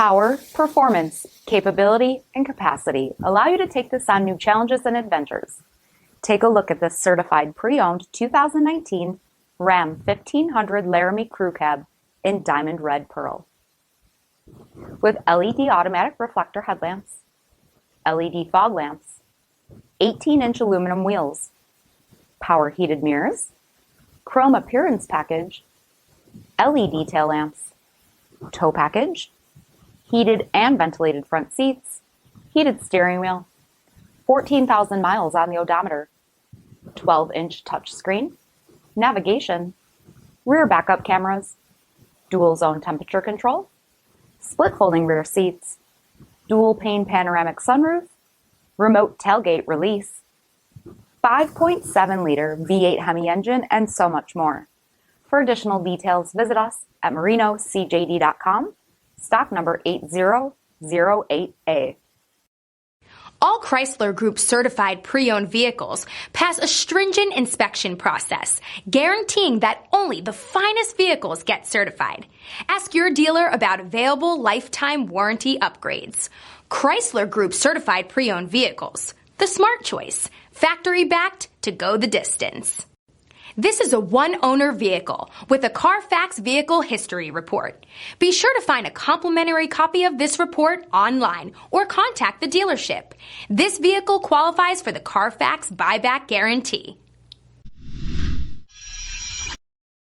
Power, performance, capability, and capacity allow you to take this on new challenges and adventures. Take a look at this certified pre-owned 2019 Ram 1500 Laramie Crew Cab in Diamond Red Pearl. With LED automatic reflector headlamps, LED fog lamps, 18-inch aluminum wheels, power heated mirrors, chrome appearance package, LED tail lamps, tow package, heated and ventilated front seats, heated steering wheel, 14,000 miles on the odometer, 12-inch touchscreen, navigation, rear backup cameras, dual zone temperature control, split folding rear seats, dual pane panoramic sunroof, remote tailgate release, 5.7-liter V8 HEMI engine, and so much more. For additional details, visit us at marinocjd.com, stock number 8008A. All Chrysler Group certified pre-owned vehicles pass a stringent inspection process, guaranteeing that only the finest vehicles get certified. Ask your dealer about available lifetime warranty upgrades. Chrysler Group certified pre-owned vehicles, the smart choice, factory backed to go the distance. This is a one-owner vehicle with a CARFAX vehicle history report. Be sure to find a complimentary copy of this report online or contact the dealership. This vehicle qualifies for the CARFAX buyback guarantee.